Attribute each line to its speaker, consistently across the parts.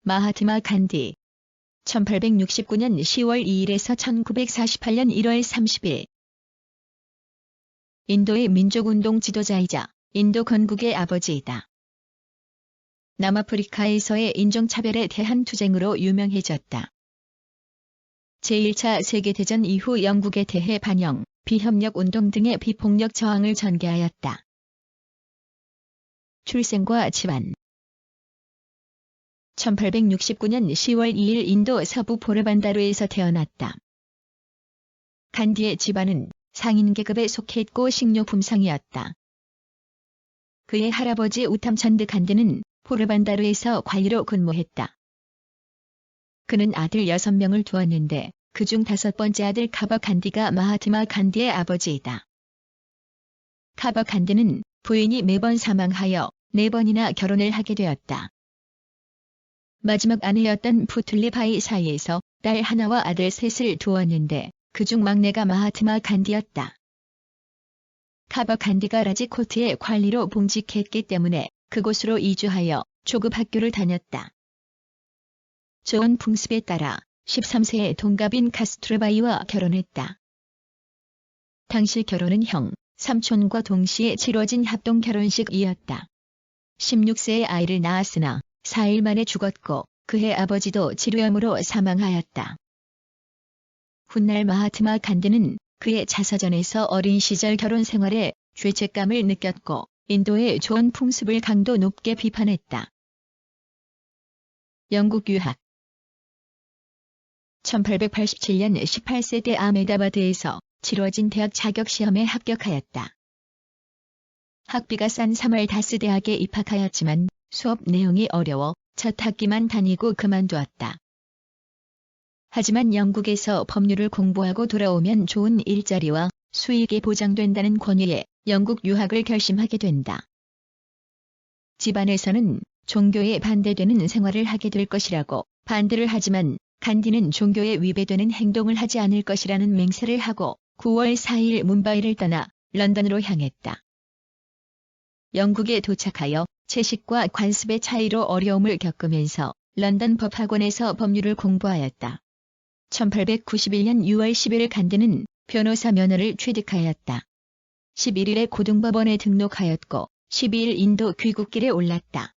Speaker 1: 마하트마 간디 1869년 10월 2일에서 1948년 1월 30일 인도의 민족운동 지도자이자 인도 건국의 아버지이다. 남아프리카에서의 인종차별에 대한 투쟁으로 유명해졌다. 제1차 세계대전 이후 영국에 대해 반영, 비협력 운동 등의 비폭력 저항을 전개하였다. 출생과 집안 1869년 10월 2일 인도 서부 포르반다르에서 태어났다. 간디의 집안은 상인 계급에 속해있고 식료품상이었다. 그의 할아버지 우탐찬드 간디는 포르반다르에서 관리로 근무했다. 그는 아들 6명을 두었는데 그중 5번째 아들 카바 간디가 마하트마 간디의 아버지이다. 카바 간디는 부인이 매번 사망하여 4번이나 결혼을 하게 되었다. 마지막 아내였던 푸틀리 바이 사이에서 딸 하나와 아들 셋을 두었는데 그중 막내가 마하트마 간디였다. 카바 간디가 라지코트의 관리로 봉직했기 때문에 그곳으로 이주하여 초급 학교를 다녔다. 좋은 풍습에 따라 13세의 동갑인 카스트르바이와 결혼했다. 당시 결혼은 형, 삼촌과 동시에 치러진 합동 결혼식이었다. 16세의 아이를 낳았으나 4일 만에 죽었고 그의 아버지도 치료염으로 사망하였다. 훗날 마하트마 간디는 그의 자서전에서 어린 시절 결혼 생활에 죄책감을 느꼈고 인도의 좋은 풍습을 강도 높게 비판했다. 영국 유학 1887년 18세 때 아메다바드에서 치러진 대학 자격시험에 합격하였다. 학비가 싼 사말다스 대학에 입학하였지만 수업 내용이 어려워 첫 학기만 다니고 그만두었다. 하지만 영국에서 법률을 공부하고 돌아오면 좋은 일자리와 수익이 보장된다는 권유에 영국 유학을 결심하게 된다. 집안에서는 종교에 반대되는 생활을 하게 될 것이라고 반대를 하지만 간디는 종교에 위배되는 행동을 하지 않을 것이라는 맹세를 하고 9월 4일 뭄바이를 떠나 런던으로 향했다. 영국에 도착하여 채식과 관습의 차이로 어려움을 겪으면서 런던 법학원에서 법률을 공부하였다. 1891년 6월 10일 간디는 변호사 면허를 취득하였다. 11일에 고등법원에 등록하였고 12일 인도 귀국길에 올랐다.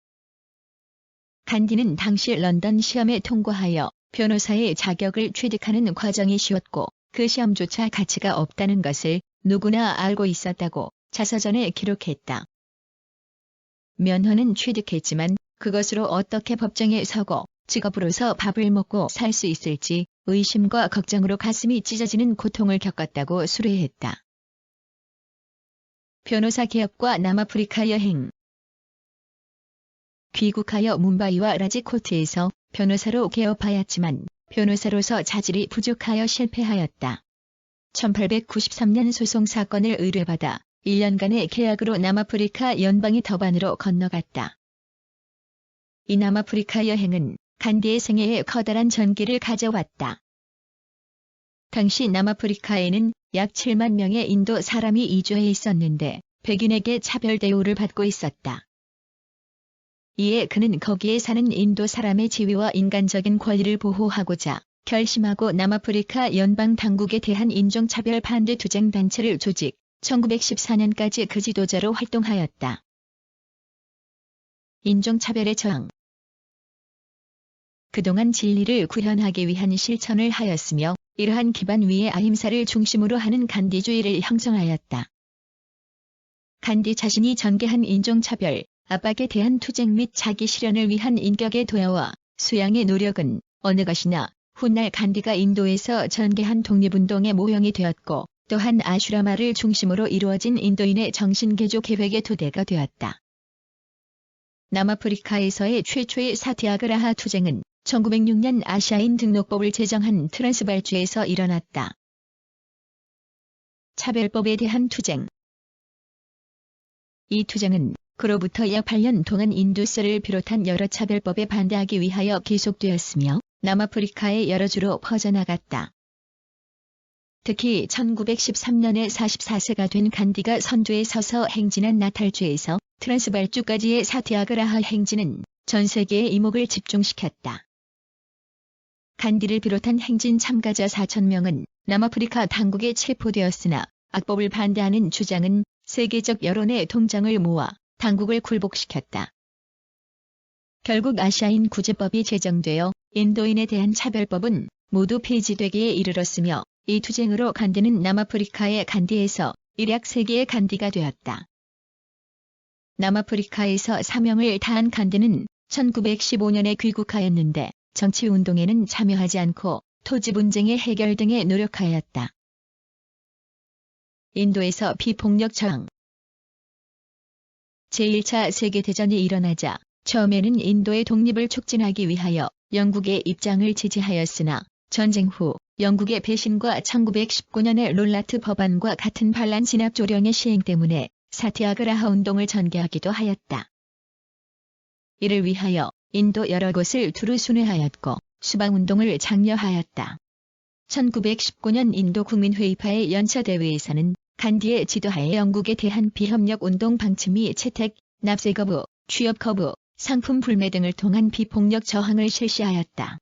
Speaker 1: 간디는 당시 런던 시험에 통과하여 변호사의 자격을 취득하는 과정이 쉬웠고 그 시험조차 가치가 없다는 것을 누구나 알고 있었다고 자서전에 기록했다. 면허는 취득했지만 그것으로 어떻게 법정에 서고 직업으로서 밥을 먹고 살 수 있을지 의심과 걱정으로 가슴이 찢어지는 고통을 겪었다고 수뢰했다. 변호사 개업과 남아프리카 여행 귀국하여 뭄바이와 라지코트에서 변호사로 개업하였지만 변호사로서 자질이 부족하여 실패하였다. 1893년 소송 사건을 의뢰받아 1년간의 계약으로 남아프리카 연방이 더반으로 건너갔다. 이 남아프리카 여행은 간디의 생애에 커다란 전기를 가져왔다. 당시 남아프리카에는 약 7만 명의 인도 사람이 이주해 있었는데 백인에게 차별 대우를 받고 있었다. 이에 그는 거기에 사는 인도 사람의 지위와 인간적인 권리를 보호하고자 결심하고 남아프리카 연방 당국에 대한 인종차별 반대 투쟁 단체를 조직, 1914년까지 그 지도자로 활동하였다. 인종차별의 저항 그동안 진리를 구현하기 위한 실천을 하였으며 이러한 기반 위에 아힘사를 중심으로 하는 간디주의를 형성하였다. 간디 자신이 전개한 인종차별, 압박에 대한 투쟁 및 자기 실현을 위한 인격의 도야와 수양의 노력은 어느 것이나 훗날 간디가 인도에서 전개한 독립운동의 모형이 되었고 또한 아슈라마를 중심으로 이루어진 인도인의 정신개조 계획의 토대가 되었다. 남아프리카에서의 최초의 사티아그라하 투쟁은 1906년 아시아인 등록법을 제정한 트랜스발주에서 일어났다. 차별법에 대한 투쟁 이 투쟁은 그로부터 약 8년 동안 인두스를 비롯한 여러 차별법에 반대하기 위하여 계속되었으며 남아프리카의 여러 주로 퍼져나갔다. 특히 1913년에 44세가 된 간디가 선두에 서서 행진한 나탈주에서 트랜스발주까지의 사티아그라하 행진은 전 세계의 이목을 집중시켰다. 간디를 비롯한 행진 참가자 4,000명은 남아프리카 당국에 체포되었으나 악법을 반대하는 주장은 세계적 여론의 동정을 모아 당국을 굴복시켰다. 결국 아시아인 구제법이 제정되어 인도인에 대한 차별법은 모두 폐지되기에 이르렀으며 이 투쟁으로 간디는 남아프리카의 간디에서 일약 세계의 간디가 되었다. 남아프리카에서 사명을 다한 간디는 1915년에 귀국하였는데 정치운동에는 참여하지 않고 토지 분쟁의 해결 등에 노력하였다. 인도에서 비폭력 저항. 제1차 세계대전이 일어나자 처음에는 인도의 독립을 촉진하기 위하여 영국의 입장을 지지하였으나 전쟁 후 영국의 배신과 1919년의 롤라트 법안과 같은 반란 진압 조령의 시행 때문에 사티아그라하 운동을 전개하기도 하였다. 이를 위하여 인도 여러 곳을 두루 순회하였고 수방운동을 장려하였다. 1919년 인도 국민회의파의 연차대회에서는 간디의 지도하에 영국에 대한 비협력 운동 방침이 채택, 납세 거부, 취업 거부, 상품 불매 등을 통한 비폭력 저항을 실시하였다.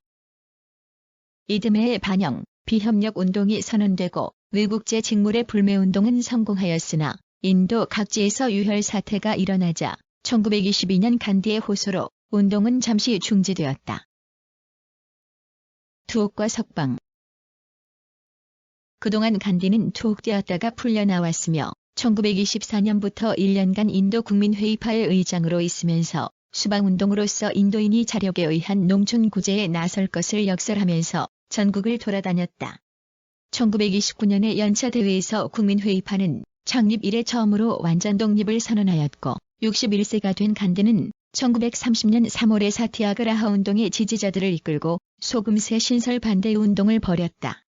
Speaker 1: 이듬해에 반영, 비협력 운동이 선언되고 외국제 직물의 불매 운동은 성공하였으나 인도 각지에서 유혈 사태가 일어나자 1922년 간디의 호소로 운동은 잠시 중지되었다. 투옥과 석방. 그동안 간디는 투옥되었다가 풀려나왔으며 1924년부터 1년간 인도 국민회의파의 의장으로 있으면서 수방운동으로서 인도인이 자력에 의한 농촌 구제에 나설 것을 역설하면서 전국을 돌아다녔다. 1929년의 연차대회에서 국민회의파는 창립 이래 처음으로 완전 독립을 선언하였고 61세가 된 간디는 1930년 3월에 사티아그라하 운동의 지지자들을 이끌고 소금세 신설 반대 운동을 벌였다.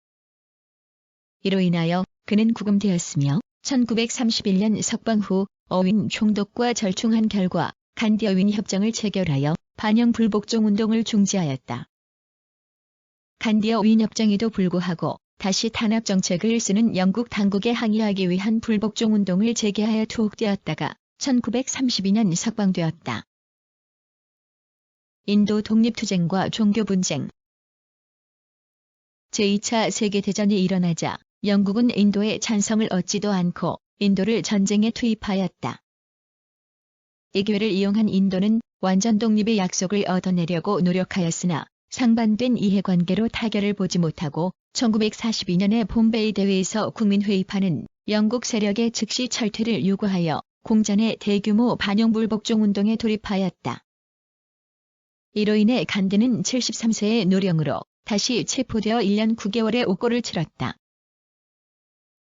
Speaker 1: 이로 인하여 그는 구금되었으며 1931년 석방 후 어윈 총독과 절충한 결과 간디 어윈 협정을 체결하여 반영 불복종 운동을 중지하였다. 간디 어윈 협정에도 불구하고 다시 탄압 정책을 쓰는 영국 당국에 항의하기 위한 불복종 운동을 재개하여 투옥되었다가 1932년 석방되었다. 인도 독립투쟁과 종교분쟁. 제2차 세계대전이 일어나자 영국은 인도의 찬성을 얻지도 않고 인도를 전쟁에 투입하였다. 이 기회를 이용한 인도는 완전 독립의 약속을 얻어내려고 노력하였으나 상반된 이해관계로 타결을 보지 못하고 1942년의 봄베이 대회에서 국민회의파는 영국 세력의 즉시 철퇴를 요구하여 공전의 대규모 반영 불복종 운동에 돌입하였다. 이로 인해 간디는 73세의 노령으로 다시 체포되어 1년 9개월의 옥고를 치렀다.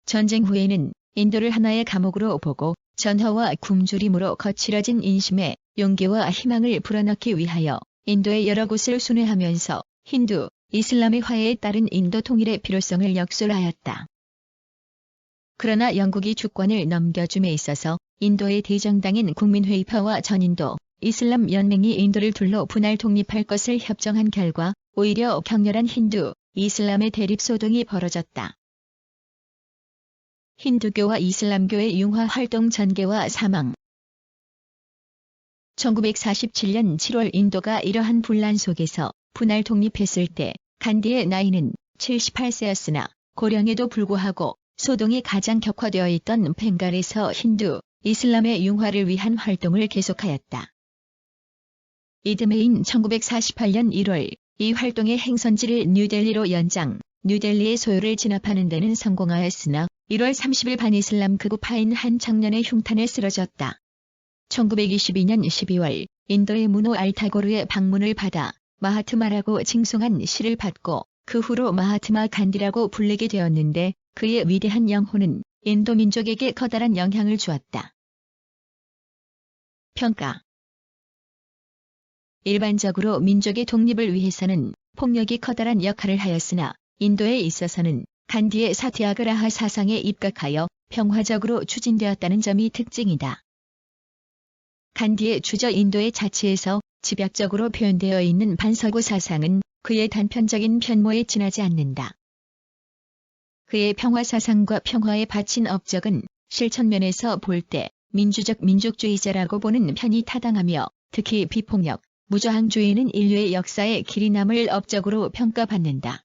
Speaker 1: 전쟁 후에는 인도를 하나의 감옥으로 보고 전화와 굶주림으로 거칠어진 인심에 용기와 희망을 불어넣기 위하여 인도의 여러 곳을 순회하면서 힌두, 이슬람의 화해에 따른 인도 통일의 필요성을 역설하였다. 그러나 영국이 주권을 넘겨줌에 있어서 인도의 대정당인 국민회의파와 전인도, 이슬람 연맹이 인도를 둘러 분할 독립할 것을 협정한 결과 오히려 격렬한 힌두, 이슬람의 대립소동이 벌어졌다. 힌두교와 이슬람교의 융화 활동 전개와 사망. 1947년 7월 인도가 이러한 분란 속에서 분할 독립했을 때 간디의 나이는 78세였으나 고령에도 불구하고 소동이 가장 격화되어 있던 벵갈에서 힌두, 이슬람의 융화를 위한 활동을 계속하였다. 이듬해인 1948년 1월 이 활동의 행선지를 뉴델리로 연장, 뉴델리의 소유를 진압하는 데는 성공하였으나 1월 30일 반이슬람 극우파인 한 청년의 흉탄에 쓰러졌다. 1922년 12월 인도의 무노 알타고르의 방문을 받아 마하트마라고 칭송한 시를 받고 그 후로 마하트마 간디라고 불리게 되었는데 그의 위대한 영혼은 인도 민족에게 커다란 영향을 주었다. 평가. 일반적으로 민족의 독립을 위해서는 폭력이 커다란 역할을 하였으나 인도에 있어서는 간디의 사티아그라하 사상에 입각하여 평화적으로 추진되었다는 점이 특징이다. 간디의 주저 인도의 자치에서 집약적으로 표현되어 있는 반서구 사상은 그의 단편적인 편모에 지나지 않는다. 그의 평화 사상과 평화에 바친 업적은 실천면에서 볼 때 민주적 민족주의자라고 보는 편이 타당하며 특히 비폭력, 무저항주의는 인류의 역사에 길이 남을 업적으로 평가받는다.